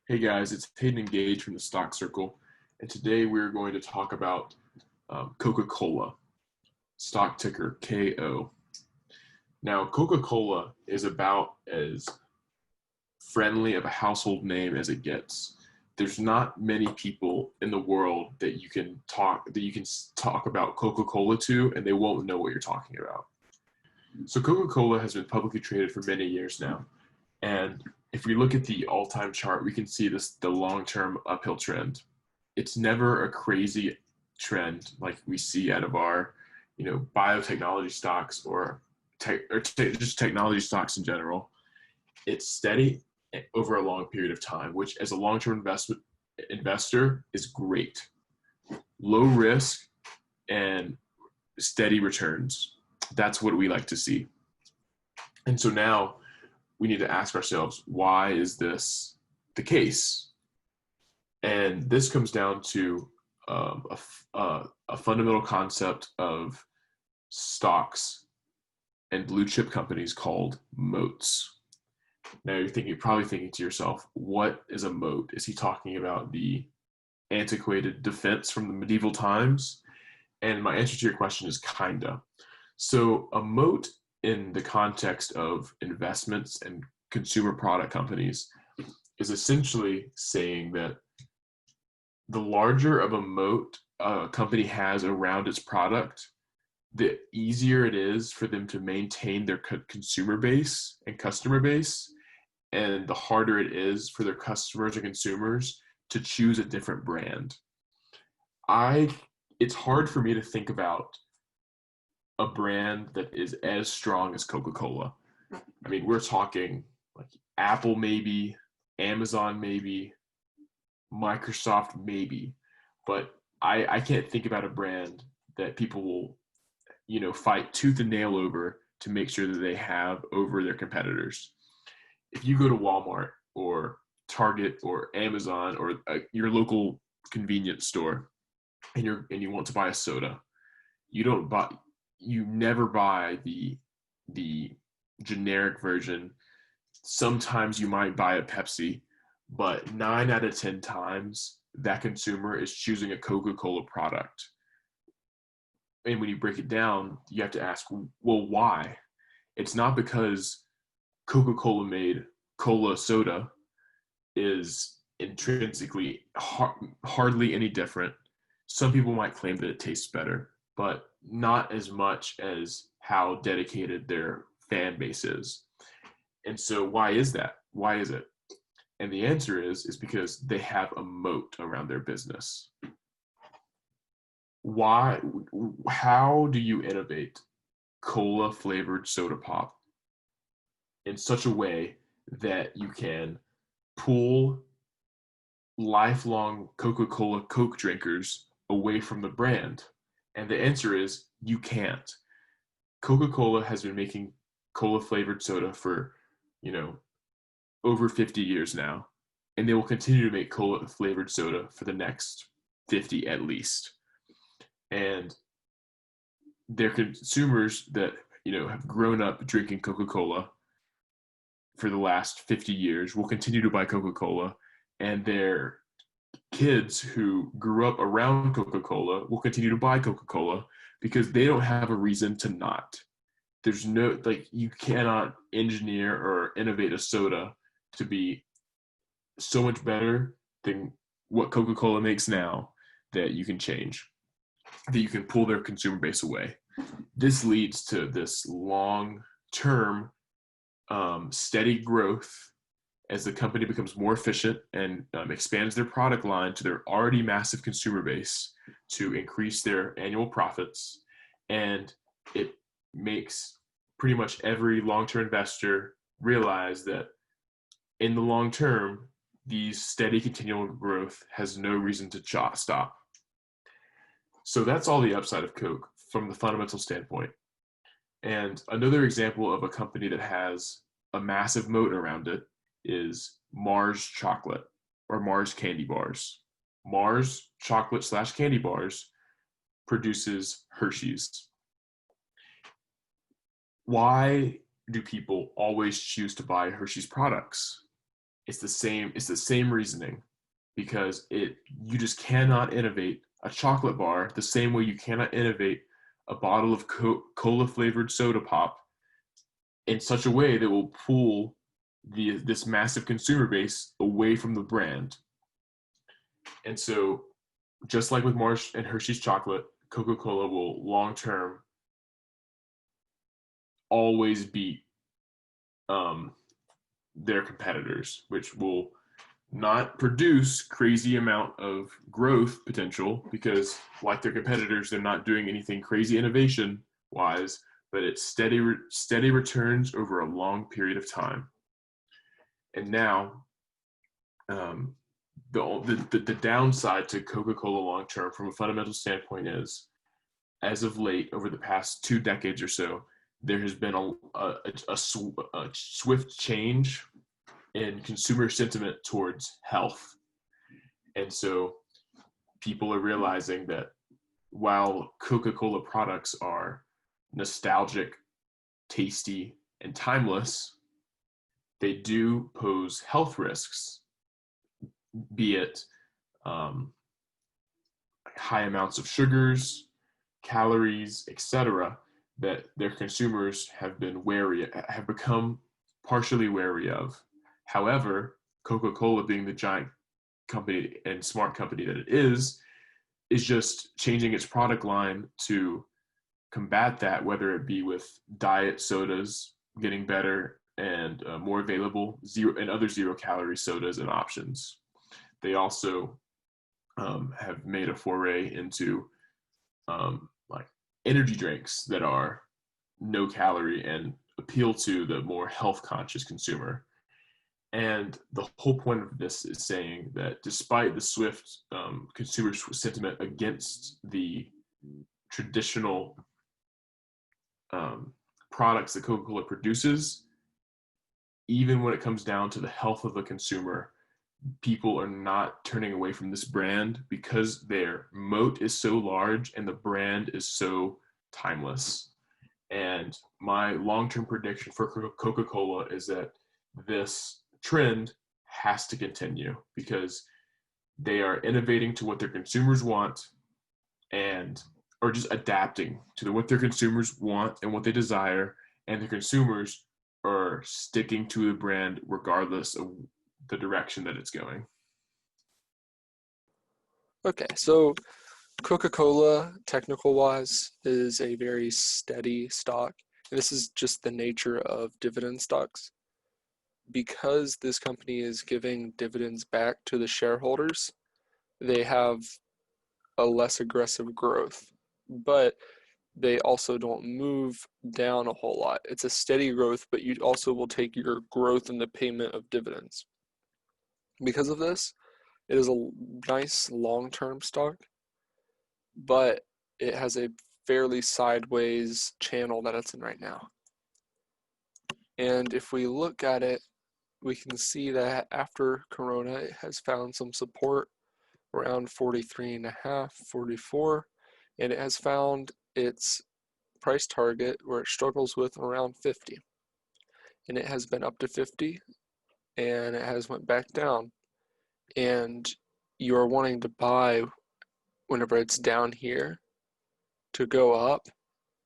Hey guys, it's Hayden Engage from the Stock Circle, and today we're going to talk about Coca Cola, stock ticker KO. Now, Coca Cola is about as friendly of a household name as it gets. There's not many people in the world that you can talk about Coca Cola to, and they won't know what you're talking about. So, Coca Cola has been publicly traded for many years now, and if we look at the all-time chart, we can see the long-term uphill trend. It's never a crazy trend like we see out of our, biotechnology stocks or just technology stocks in general. It's steady over a long period of time, which as a long-term investor is great. Low risk and steady returns. That's what we like to see. And so now we need to ask ourselves, why is this the case? And this comes down to a fundamental concept of stocks and blue chip companies called moats. Now you're probably thinking to yourself, what is a moat? Is he talking about the antiquated defense from the medieval times? And my answer to your question is kinda. So a moat in the context of investments and consumer product companies is essentially saying that the larger of a moat a company has around its product, the easier it is for them to maintain their consumer base and customer base, and the harder it is for their customers and consumers to choose a different brand. I It's hard for me to think about a brand that is as strong as Coca-Cola. I mean, we're talking like Apple maybe, Amazon maybe, Microsoft maybe, but I can't think about a brand that people will, fight tooth and nail over to make sure that they have over their competitors. If you go to Walmart or Target or Amazon or your local convenience store and you want to buy a soda, you don't buy you never buy the generic version. Sometimes you might buy a Pepsi, but 9 out of 10 times that consumer is choosing a Coca-Cola product. And when you break it down, you have to ask, well, why? It's not because Coca-Cola made cola soda is intrinsically hardly any different. Some people might claim that it tastes better, but not as much as how dedicated their fan base is. And so why is that? Why is it? And the answer is because they have a moat around their business. Why How do you innovate cola flavored soda pop in such a way that you can pull lifelong Coca-Cola Coke drinkers away from the brand? And the answer is you can't. Coca-Cola has been making cola flavored soda for, you know, over 50 years now, and they will continue to make cola flavored soda for the next 50 at least. And their consumers that, have grown up drinking Coca-Cola for the last 50 years will continue to buy Coca-Cola, and their kids who grew up around Coca-Cola will continue to buy Coca-Cola because they don't have a reason to not. There's no, like, you cannot engineer or innovate a soda to be so much better than what Coca-Cola makes now that you can change, that you can pull their consumer base away. This leads to this long-term steady growth as the company becomes more efficient and expands their product line to their already massive consumer base to increase their annual profits. And it makes pretty much every long-term investor realize that in the long term, these steady continual growth has no reason to stop. So that's all the upside of Coke from the fundamental standpoint. And another example of a company that has a massive moat around it is Mars chocolate or Mars candy bars. Mars chocolate slash candy bars produces Hershey's. Why do people always choose to buy Hershey's products? It's the same reasoning, because you just cannot innovate a chocolate bar the same way you cannot innovate a bottle of cola flavored soda pop in such a way that will pull this massive consumer base away from the brand. And so, just like with Mars and Hershey's chocolate, Coca Cola will long term always beat um, their competitors, which will not produce crazy amount of growth potential, because like their competitors, they're not doing anything crazy innovation wise, but it's steady returns over a long period of time. And now, um, the downside to Coca-Cola long term from a fundamental standpoint is, as of late, over the past 2 decades or so, there has been a swift change in consumer sentiment towards health. And so people are realizing that while Coca-Cola products are nostalgic, tasty, and timeless, they do pose health risks, be it um, high amounts of sugars, calories, etc., that their consumers have become partially wary of. However, Coca-Cola, being the giant company and smart company that it is just changing its product line to combat that, whether it be with diet sodas getting better and more available, other zero-calorie sodas and options. They also have made a foray into like energy drinks that are no calorie and appeal to the more health conscious consumer. And the whole point of this is saying that despite the swift consumer sentiment against the traditional products that Coca-Cola produces, even when it comes down to the health of the consumer, people are not turning away from this brand because their moat is so large and the brand is so timeless. And my long-term prediction for Coca-Cola is that this trend has to continue, because they are innovating to what their consumers want, and or just adapting to what their consumers want and what they desire, and the consumers are sticking to the brand regardless of the direction that it's going. Okay, so Coca-Cola, technical-wise, is a very steady stock. And this is just the nature of dividend stocks. Because this company is giving dividends back to the shareholders, they have a less aggressive growth. But they also don't move down a whole lot. It's a steady growth, but you also will take your growth in the payment of dividends. Because of this, it is a nice long-term stock, but it has a fairly sideways channel that it's in right now. And if we look at it, we can see that after Corona, it has found some support around 43.5, 44, and it has found its price target where it struggles with around 50. And it has been up to 50, and it has went back down. And you are wanting to buy whenever it's down here to go up,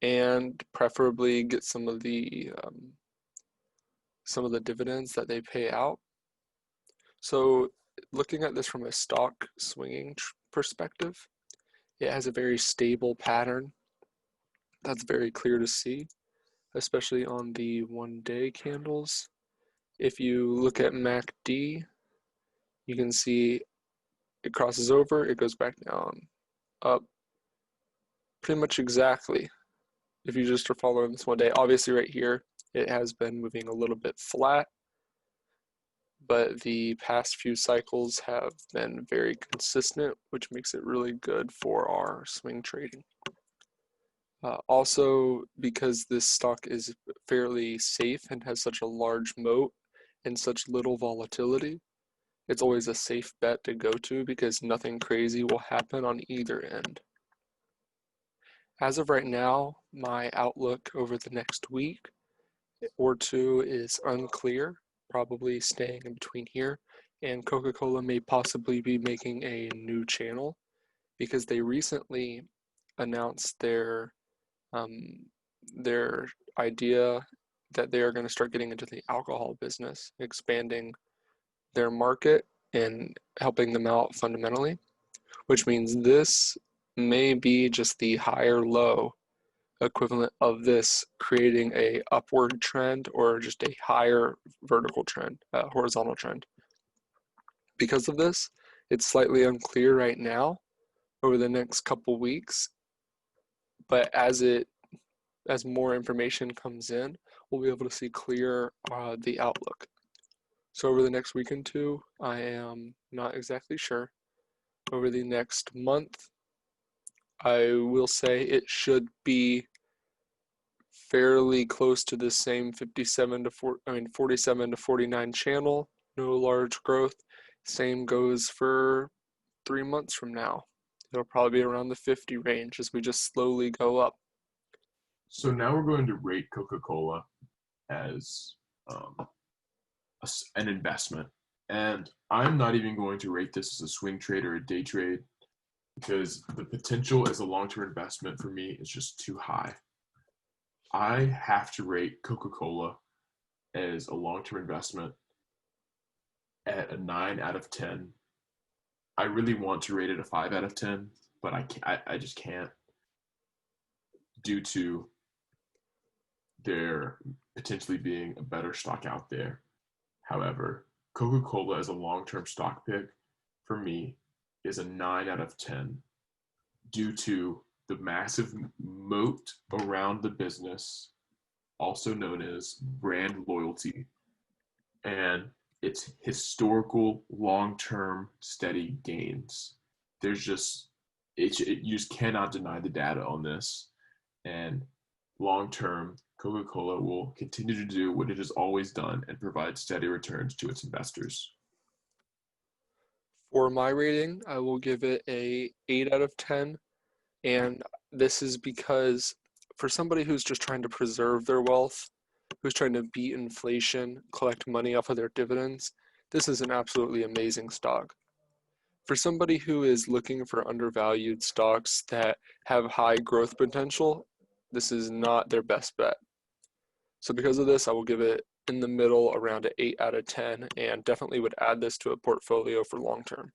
and preferably get some of the dividends that they pay out. So looking at this from a stock swinging perspective, it has a very stable pattern that's very clear to see, especially on the 1-day candles. If you look at MACD, you can see it crosses over, it goes back down, up, pretty much exactly. If you just are following this 1 day, obviously right here, it has been moving a little bit flat, but the past few cycles have been very consistent, which makes it really good for our swing trading. Also, because this stock is fairly safe and has such a large moat and such little volatility, it's always a safe bet to go to because nothing crazy will happen on either end. As of right now, my outlook over the next week or two is unclear. probably staying in between here, and Coca Cola may possibly be making a new channel because they recently announced um, their idea that they are going to start getting into the alcohol business, expanding their market and helping them out fundamentally, which means this may be just the higher low equivalent of this creating a upward trend or just a higher vertical trend, horizontal trend. Because of this, it's slightly unclear right now over the next couple weeks, but as more information comes in, we'll be able to see clear the outlook. So over the next week and two, I am not exactly sure. Over the next month, I will say it should be fairly close to the same 47 to 49 channel, no large growth. Same goes for 3 months from now. It'll probably be around the 50 range as we just slowly go up. So now we're going to rate Coca-Cola as an investment. And I'm not even going to rate this as a swing trade or a day trade because the potential as a long-term investment for me is just too high. I have to rate Coca-Cola as a long-term investment at a 9 out of 10. I really want to rate it a 5 out of 10, but I just can't due to there potentially being a better stock out there. However, Coca-Cola as a long-term stock pick for me is a 9 out of 10 due to the massive moat around the business, also known as brand loyalty, and its historical long-term steady gains. There's just you just cannot deny the data on this, and long-term Coca-Cola will continue to do what it has always done and provide steady returns to its investors. For my rating, I will give it a 8 out of 10. And this is because for somebody who's just trying to preserve their wealth, who's trying to beat inflation, collect money off of their dividends, this is an absolutely amazing stock. For somebody who is looking for undervalued stocks that have high growth potential, this is not their best bet. So because of this, I will give it in the middle around an 8 out of 10 and definitely would add this to a portfolio for long term.